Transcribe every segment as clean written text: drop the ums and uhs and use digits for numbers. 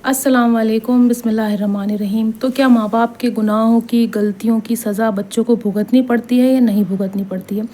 अस्सलाम वालेकुम, बिस्मिल्लाहिर्रहमानिर्रहीम। तो क्या माँ बाप के गुनाहों की, गलतियों की सज़ा बच्चों को भुगतनी पड़ती है या नहीं भुगतनी पड़ती है?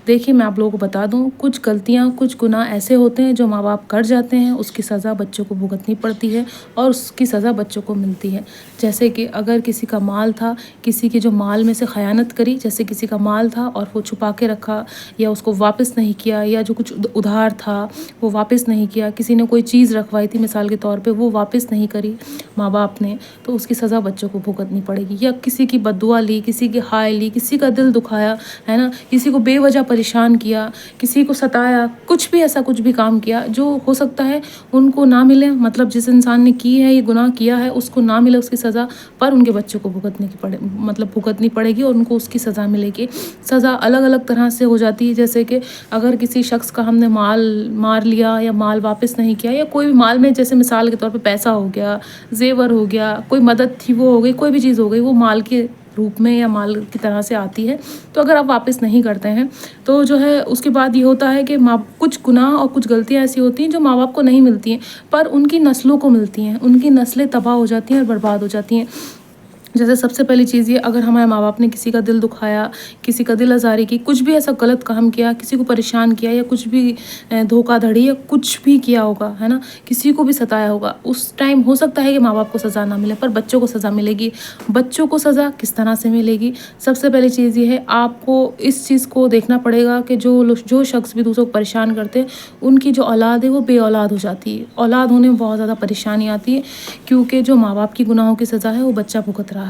देखिए, मैं आप लोगों को बता दूँ, कुछ गलतियाँ, कुछ गुनाह ऐसे होते हैं जो माँ बाप कर जाते हैं, उसकी सज़ा बच्चों को भुगतनी पड़ती है और उसकी सज़ा बच्चों को मिलती है। जैसे कि अगर किसी का माल था, किसी के जो माल में से ख़यानत करी, जैसे किसी का माल था और वो छुपा के रखा या उसको वापस नहीं किया, या जो कुछ उधार था वो वापस नहीं किया, किसी ने कोई चीज़ रखवाई थी मिसाल के तौर पे, वो वापस नहीं करी माँ बाप ने, तो उसकी सज़ा बच्चों को भुगतनी पड़ेगी। या किसी की बद्दुआ ली, किसी की हाय ली, किसी का दिल दुखाया, है ना, किसी को बेवजह परेशान किया, किसी को सताया, कुछ भी ऐसा कुछ भी काम किया जो हो सकता है उनको ना मिले, मतलब जिस इंसान ने की है ये गुनाह किया है उसको ना मिले उसकी सज़ा, पर उनके बच्चों को भुगतनी पड़ेगी और उनको उसकी सज़ा मिलेगी। सज़ा अलग अलग तरह से हो जाती है, जैसे कि अगर किसी शख्स का हमने माल मार लिया या माल वापस नहीं किया, या कोई भी माल में जैसे मिसाल के तौर पे पैसा हो गया, ज़ेवर हो गया, कोई मदद थी वो हो गई, कोई भी चीज़ हो गई, वो माल के रूप में या माल की तरह से आती है। तो अगर आप वापस नहीं करते हैं तो जो है उसके बाद ये होता है कि माँ कुछ गुनाह और कुछ गलतियाँ ऐसी होती हैं जो माँ बाप को नहीं मिलती हैं, पर उनकी नस्लों को मिलती हैं, उनकी नस्लें तबाह हो जाती हैं और बर्बाद हो जाती हैं। जैसे सबसे पहली चीज़ ये, अगर हमारे माँ बाप ने किसी का दिल दुखाया, किसी का दिल आज़ारी की, कुछ भी ऐसा गलत काम किया, किसी को परेशान किया, या कुछ भी धोखाधड़ी या कुछ भी किया होगा, है ना, किसी को भी सताया होगा, उस टाइम हो सकता है कि माँ बाप को सज़ा ना मिले पर बच्चों को सज़ा मिलेगी। बच्चों को सज़ा किस तरह से मिलेगी? सबसे पहली चीज़ ये है, आपको इस चीज़ को देखना पड़ेगा कि जो शख्स भी दूसरों को परेशान करते हैं उनकी जो औलाद है वो बेऔलाद हो जाती है। औलाद होने में बहुत ज़्यादा परेशानी आती है, क्योंकि जो माँ बाप की गुनाहों की सज़ा है वो बच्चा भुगत रहा है।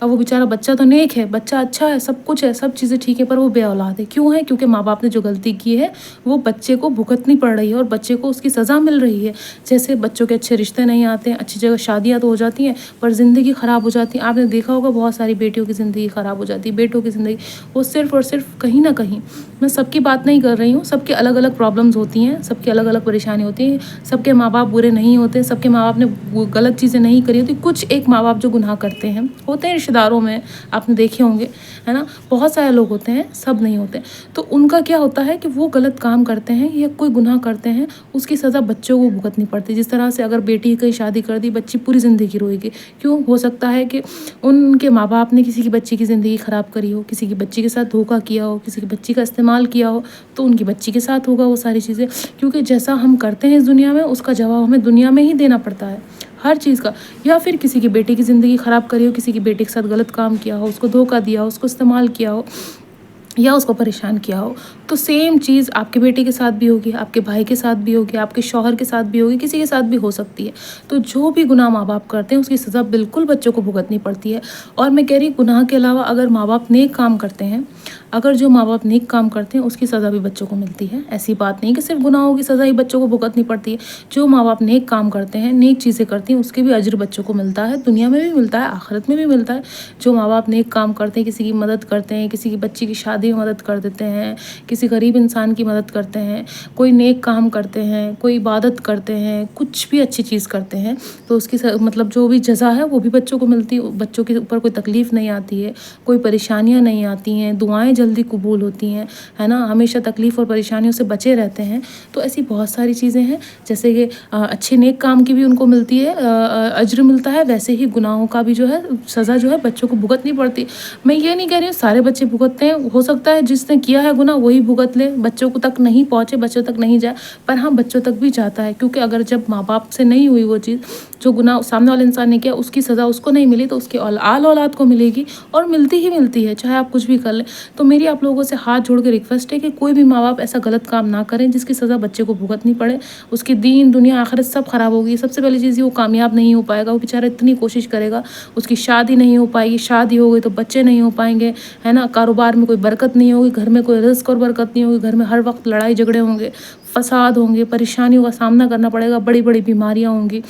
अब वो बेचारा बच्चा तो नेक है, बच्चा अच्छा है, सब कुछ है, सब चीज़ें ठीक है, पर वो बेऔलाद है। क्यों है? क्योंकि माँ बाप ने जो गलती की है वो बच्चे को भुगतनी पड़ रही है और बच्चे को उसकी सज़ा मिल रही है। जैसे बच्चों के अच्छे रिश्ते नहीं आते हैं, अच्छी जगह शादियाँ तो हो जाती हैं पर ज़िंदगी ख़राब हो जाती है। आपने देखा होगा बहुत सारी बेटियों की ज़िंदगी ख़राब हो जाती है, बेटों की ज़िंदगी, वो सिर्फ़ और सिर्फ कहीं ना कहीं, मैं सबकी बात नहीं कर रही हूँ, सबकी अलग अलग प्रॉब्लम्स होती हैं, सबकी अलग अलग परेशानी होती है, सबके माँ बाप बुरे नहीं होते, सबके माँ बाप ने वो गलत चीज़ें नहीं करी होती। कुछ एक माँ बाप जो गुनाह करते हैं होते हैं रिश्तेदारों में, आपने देखे होंगे, है ना, बहुत सारे लोग होते हैं, सब नहीं होते। तो उनका क्या होता है कि वो गलत काम करते हैं या कोई गुनाह करते हैं, उसकी सज़ा बच्चों को भुगतनी पड़ती है। जिस तरह से अगर बेटी की शादी कर दी, बच्ची पूरी ज़िंदगी रोएगी। क्यों? हो सकता है कि उनके माँ बाप ने किसी की बच्ची की ज़िंदगी ख़राब करी हो, किसी की बच्ची के साथ धोखा किया हो, किसी की बच्ची का इस्तेमाल किया हो, तो उनकी बच्ची के साथ होगा वो सारी चीज़ें। क्योंकि जैसा हम करते हैं इस दुनिया में उसका जवाब हमें दुनिया में ही देना पड़ता है, हर चीज़ का। या फिर किसी की बेटे की ज़िंदगी ख़राब करी हो, किसी की बेटे के साथ गलत काम किया हो, उसको धोखा दिया हो, उसको इस्तेमाल किया हो या उसको परेशान किया हो, तो सेम चीज़ आपके बेटे के साथ भी होगी, आपके भाई के साथ भी होगी, आपके शौहर के साथ भी होगी, किसी के साथ भी हो सकती है। तो जो भी गुनाह माँ बाप करते हैं उसकी सज़ा बिल्कुल बच्चों को भुगतनी पड़ती है। और मैं कह रही, गुनाह के अलावा अगर माँ बाप नेक काम करते हैं, अगर जो माँ बाप नेक काम करते हैं उसकी सज़ा भी बच्चों को मिलती है। ऐसी बात नहीं कि सिर्फ गुनाहों की सज़ा ही बच्चों को भुगतनी पड़ती है। जो माँ बाप नेक काम करते हैं, नेक चीज़ें करती हैं, उसके भी अज्र बच्चों को मिलता है, दुनिया में भी मिलता है, आखिरत में भी मिलता है। जो माँ बाप नेक काम करते हैं, किसी की मदद करते हैं, किसी की बच्ची की शादी में मदद कर देते हैं, किसी गरीब इंसान की मदद करते हैं, कोई नेक काम करते हैं, कोई इबादत करते हैं, कुछ भी अच्छी चीज़ करते हैं, तो उसकी मतलब जो भी जज़ा है वो भी बच्चों को मिलती है। बच्चों के ऊपर कोई तकलीफ़ नहीं आती है, कोई परेशानियाँ नहीं आती हैं, दुआएं जल्दी कबूल होती हैं, है ना, हमेशा तकलीफ़ और परेशानियों से बचे रहते हैं। तो ऐसी बहुत सारी चीज़ें हैं, जैसे कि अच्छे नेक काम की भी उनको मिलती है, अज्र मिलता है, वैसे ही गुनाहों का भी जो है सज़ा जो है बच्चों को भुगतनी पड़ती है। मैं ये नहीं कह रही हूँ सारे बच्चे भुगतते हैं, हो सकता है जिसने किया है गुनाह वही भुगत ले, बच्चों को तक नहीं पहुँचे, बच्चों तक नहीं जाए, पर हाँ बच्चों तक भी जाता है। क्योंकि अगर जब माँ बाप से नहीं हुई वो चीज़, जो गुनाह सामने वाले इंसान ने किया उसकी सज़ा उसको नहीं मिली, तो उसके आल औलाद को मिलेगी, और मिलती ही मिलती है, चाहे आप कुछ भी कर लें। तो मेरी आप लोगों से हाथ जोड़ के रिक्वेस्ट है कि कोई भी माँ बाप ऐसा गलत काम ना करें जिसकी सज़ा बच्चे को भुगतनी पड़े। उसकी दीन दुनिया आखिरत सब ख़राब होगी। सबसे पहली चीज़ ये, वो कामयाब नहीं हो पाएगा, वो बेचारा इतनी कोशिश करेगा, उसकी शादी नहीं हो पाएगी, शादी हो गई तो बच्चे नहीं हो पाएंगे, है ना, कारोबार में कोई बरकत नहीं होगी, घर में कोई रिस्क और बरकत नहीं होगी, घर में हर वक्त लड़ाई झगड़े होंगे, फसाद होंगे, परेशानियों का सामना करना पड़ेगा, बड़ी बड़ी बीमारियाँ होंगी,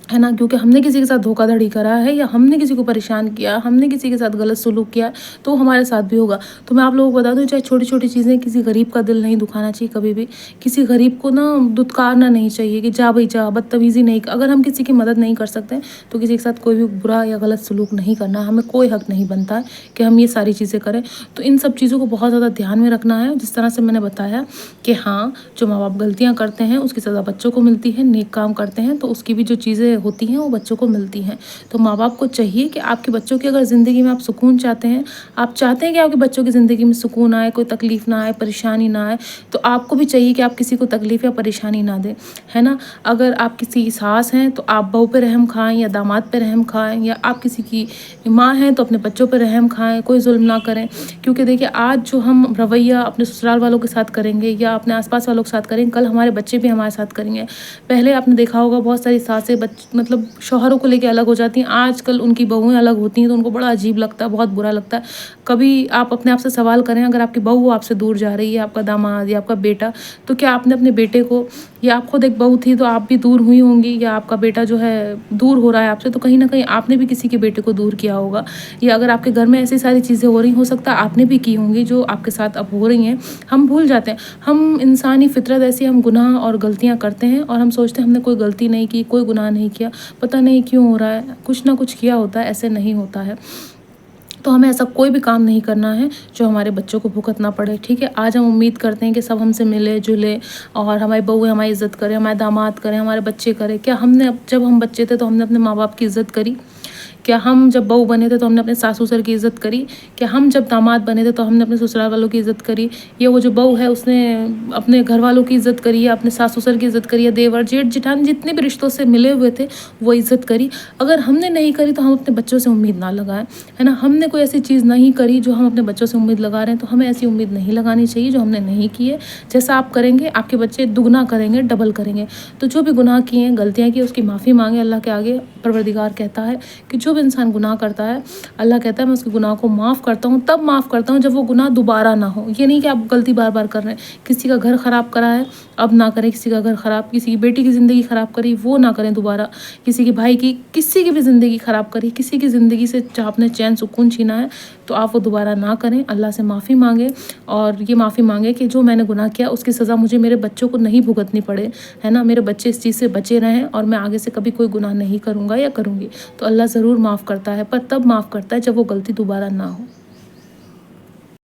है ना, क्योंकि हमने किसी के साथ धोखाधड़ी करा है या हमने किसी को परेशान किया, हमने किसी के साथ गलत सलूक किया, तो हमारे साथ भी होगा। तो मैं आप लोगों को बता दूं, चाहे छोटी छोटी चीज़ें, किसी गरीब का दिल नहीं दुखाना चाहिए कभी भी। किसी गरीब को ना दुत्कारना नहीं चाहिए कि जा भाई जा, बदतमीज़ी नहीं। अगर हम किसी की मदद नहीं कर सकते तो किसी के साथ कोई भी बुरा या गलत सलूक नहीं करना, हमें कोई हक नहीं बनता है कि हम ये सारी चीज़ें करें। तो इन सब चीज़ों को बहुत ज़्यादा ध्यान में रखना है। जिस तरह से मैंने बताया कि हाँ, जो माँ बाप गलतियाँ करते हैं उसकी सज़ा बच्चों को मिलती है, नेक काम करते हैं तो उसकी भी जो चीज़ें होती हैं वो बच्चों को मिलती हैं। तो माँ बाप को चाहिए कि आपके बच्चों की अगर ज़िंदगी में आप सुकून चाहते हैं, आप चाहते हैं कि आपके बच्चों की ज़िंदगी में सुकून आए, कोई तकलीफ़ ना आए, परेशानी ना आए, तो आपको भी चाहिए कि आप किसी को तकलीफ़ या परेशानी ना दें, है ना? अगर आप किसी की सास हैं तो आप बहू पे रहम खाएँ या दामाद पे रहम खाएँ, या आप किसी की माँ हैं तो अपने बच्चों पे रहम खाएँ, कोई ज़ुल्म ना करें। क्योंकि देखिए आज जो हम रवैया अपने ससुराल वालों के साथ करेंगे या अपने आस-पास वालों के साथ करेंगे, कल हमारे बच्चे भी हमारे साथ करेंगे। पहले आपने देखा होगा बहुत सारी सासें मतलब शौहरों को लेके अलग हो जाती हैं, आजकल उनकी बहुएँ अलग होती हैं तो उनको बड़ा अजीब लगता है, बहुत बुरा लगता है। कभी आप अपने आप से सवाल करें, अगर आपकी बहू आपसे दूर जा रही है, आपका दामाद या आपका बेटा, तो क्या आपने अपने बेटे को, या आप खुद एक बहू थी तो आप भी दूर हुई होंगी, या आपका बेटा जो है दूर हो रहा है आपसे, तो कहीं ना कहीं आपने भी किसी के बेटे को दूर किया होगा, या अगर आपके घर में ऐसी सारी चीज़ें हो रही, हो सकता है आपने भी की होंगी जो आपके साथ अब हो रही हैं। हम भूल जाते हैं, हम इंसानी फितरत ऐसी, हम गुनाह और गलतियां करते हैं और हम सोचते हैं हमने कोई गलती नहीं की, कोई गुनाह नहीं किया, पता नहीं क्यों हो रहा है, कुछ ना कुछ किया होता है, ऐसे नहीं होता है। तो हमें ऐसा कोई भी काम नहीं करना है जो हमारे बच्चों को भुगतना पड़े, ठीक है? आज हम उम्मीद करते हैं कि सब हमसे मिले जुले और हमारी बहू हमारी इज़्ज़त करें, हमारे दामाद करें, हमारे बच्चे करें। क्या हमने जब हम बच्चे थे तो हमने अपने माँ बाप की इज़्ज़त करी? क्या हम जब बहू बने थे तो हमने अपने सास ससुर की इज़्ज़त करी? क्या हम जब दामाद बने थे तो हमने अपने ससुराल वालों की इज़्ज़त करी? या वो जो बहू है उसने अपने घर वालों की इज़्ज़त करी, या अपने सास ससुर की इज़्ज़त करी, या देवर जेठ जिठानी जितने भी रिश्तों से मिले हुए थे वो इज़्ज़त करी? अगर हमने नहीं करी तो हम अपने बच्चों से उम्मीद ना लगाएं, है ना? हमने कोई ऐसी चीज़ नहीं करी जो हम अपने बच्चों से उम्मीद लगा रहे हैं, तो हमें ऐसी उम्मीद नहीं लगानी चाहिए जो हमने नहीं की है। जैसा आप करेंगे आपके बच्चे दुगना करेंगे, डबल करेंगे। तो जो भी गुनाह किए हैं, गलतियाँ की, उसकी माफ़ी मांगे अल्लाह के आगे। परवरदिगार कहता है कि जो भी इंसान गुनाह करता है, अल्लाह कहता है मैं उसके गुनाह को माफ़ करता हूँ, तब माफ़ करता हूँ जब वो गुनाह दोबारा ना हो। ये नहीं कि आप गलती बार बार कर रहे हैं। किसी का घर ख़राब करा है, अब ना करें। किसी का घर ख़राब, किसी की बेटी की ज़िंदगी ख़राब करी, वो ना करें दोबारा। किसी के भाई की, किसी की भी ज़िंदगी ख़राब करी, किसी की ज़िंदगी से आपने चैन सुकून छीना है, तो आप वो दोबारा ना करें। अल्लाह से माफ़ी मांगे और ये माफ़ी मांगे कि जो मैंने गुनाह किया उसकी सज़ा मुझे मेरे बच्चों को नहीं भुगतनी पड़े, है ना? मेरे बच्चे इस चीज़ से बचे रहें और मैं आगे से कभी कोई गुनाह नहीं करूँगा या करूँगी। तो अल्लाह ज़रूर माफ़ करता है, पर तब माफ़ करता है जब वो गलती दोबारा ना हो।